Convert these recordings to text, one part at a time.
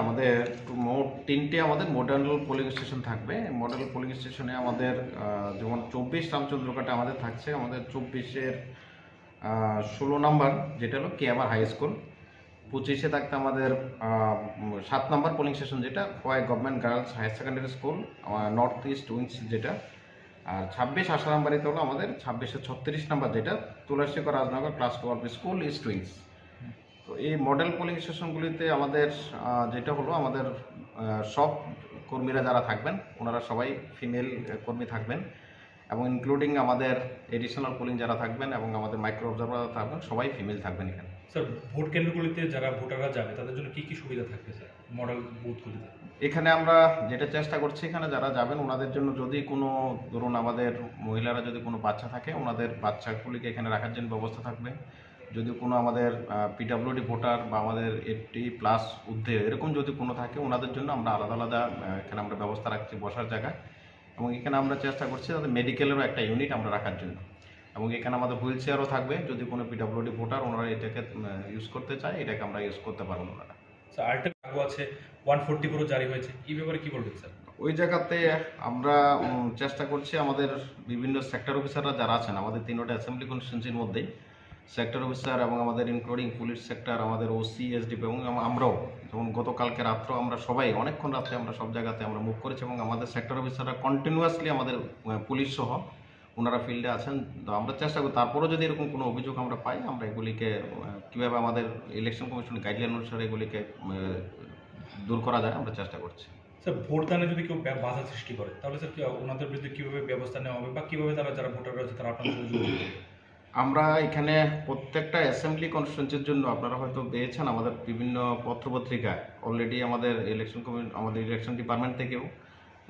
আমাদের মোট 3টে আমাদের মডেল পোলিং স্টেশন থাকবে। মডেল পোলিং স্টেশনে আমাদের যেমন 24 রামচন্দ্রঘাটে আমাদের থাকছে, আমাদের 24-এর 16 নম্বর যেটা হলো কেয়াবার হাই স্কুল, 25-এ থাকতে আমাদের 7 নম্বর পোলিং স্টেশন যেটা Khowai government girls higher secondary school north east wings যেটা, আর 26 আশারামবাড়িতে হলো আমাদের 26-এ 36 নম্বর যেটা Tulsikar Rajnagar class 12 school east wings. তো এই মডেল পোলিং স্টেশনগুলিতে আমাদের যেটা হলো আমাদের সব কর্মীরা যারা থাকবেন ওনারা সবাই ফিমেল কর্মী থাকবেন, এবং ইনক্লুডিং আমাদের এডিশনাল পোলিং যারা থাকবেন এবং আমাদের মাইক্রো অবজারভার থাকবেন, সবাই ফিমেল থাকবেন এখানে। স্যার, ভোট কেন্দ্রগুলিতে যারা ভোটাররা যাবে তাদের জন্য কী কী সুবিধা থাকবে স্যার মডেল বুথগুলিতে? এখানে আমরা যেটা চেষ্টা করছি, এখানে যারা যাবেন ওনাদের জন্য যদি কোনো ধরুন আমাদের মহিলারা যদি কোনো বাচ্চা থাকে ওনাদের বাচ্চাগুলিকে এখানে রাখার জন্য ব্যবস্থা থাকবে। যদি কোনো আমাদের পিডাব্লিউডি ভোটার বা আমাদের 80+ ঊর্ধ্বে এরকম যদি কোনো থাকে ওনাদের জন্য আমরা আলাদা আলাদা এখানে আমরা ব্যবস্থা রাখছি বসার জায়গা, এবং এখানে আমরা চেষ্টা করছি তাদের মেডিকেলেরও একটা ইউনিট আমরা রাখার জন্য, এবং এখানে আমাদের হুইল চেয়ারও থাকবে। যদি কোনো পিডাব্লিউডি ভোটার ওনারা এটাকে ইউজ করতে চায় এটাকে আমরা ইউজ করতে পারবো ওনারা। স্যার, আরেকটা কাগজ আছে 144 জারি হয়েছে, এই ব্যাপারে কী বলবেন স্যার? ওই জায়গাতে আমরা চেষ্টা করছি আমাদের বিভিন্ন সেক্টর অফিসাররা যারা আছেন আমাদের 3টা অ্যাসেম্বলি কনস্টিটুয়েন্সির মধ্যেই, সেক্টর অফিসার এবং আমাদের ইনক্লুডিং পুলিশ সেক্টর, আমাদের ওসি এসডিপি এবং আমরাও, যেমন গতকালকে রাত্রেও আমরা সবাই অনেকক্ষণ রাত্রে আমরা সব জায়গাতে আমরা মুভ করেছি, এবং আমাদের সেক্টর অফিসাররা কন্টিনিউয়াসলি আমাদের পুলিশ সহ ওনারা ফিল্ডে আছেন। তো আমরা চেষ্টা করি তারপরেও যদি এরকম কোনো অভিযোগ আমরা পাই আমরা এগুলিকে কীভাবে আমাদের ইলেকশন কমিশনের গাইডলাইন অনুসারে এগুলিকে দূর করা যায় আমরা চেষ্টা করছি। স্যার, ভোটদানে যদি কেউ বাধা সৃষ্টি করে তাহলে স্যার ওনাদের বিরুদ্ধে কীভাবে ব্যবস্থা নেওয়া হবে বা কীভাবে তারা যারা ভোটাররা আছে তারা আপনাদের সাথে যোগাযোগ করবে? আমরা এখানে প্রত্যেকটা অ্যাসেম্বলি কনস্টিটুয়েন্সির জন্য আপনারা হয়তো পেয়েছেন আমাদের বিভিন্ন পত্রপত্রিকায় অলরেডি আমাদের আমাদের ইলেকশন ডিপার্টমেন্ট থেকেও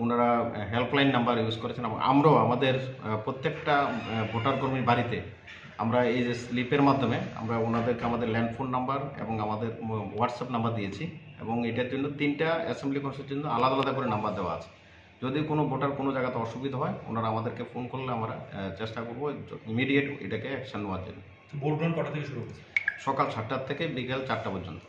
ওনারা হেল্পলাইন নাম্বার ইউজ করেছেন, এবং আমরাও আমাদের প্রত্যেকটা ভোটার কর্মীর বাড়িতে আমরা এই যে স্লিপের মাধ্যমে আমরা ওনাদেরকে আমাদের ল্যান্ডফোন নাম্বার এবং আমাদের হোয়াটসঅ্যাপ নাম্বার দিয়েছি, এবং এটার জন্য 3টা অ্যাসেম্বলি কনস্টিটুয়েন্সির জন্য আলাদা আলাদা করে নাম্বার দেওয়া আছে। যদি কোনো ভোটার কোনো জায়গাতে অসুবিধা হয় ওনারা আমাদেরকে ফোন করলে আমরা চেষ্টা করবো ইমিডিয়েট এটাকে অ্যাকশন নেওয়ার জন্য। ভোট গ্রহণ কটা থেকে শুরু হচ্ছে? সকাল 7টা থেকে বিকেল 4টা পর্যন্ত।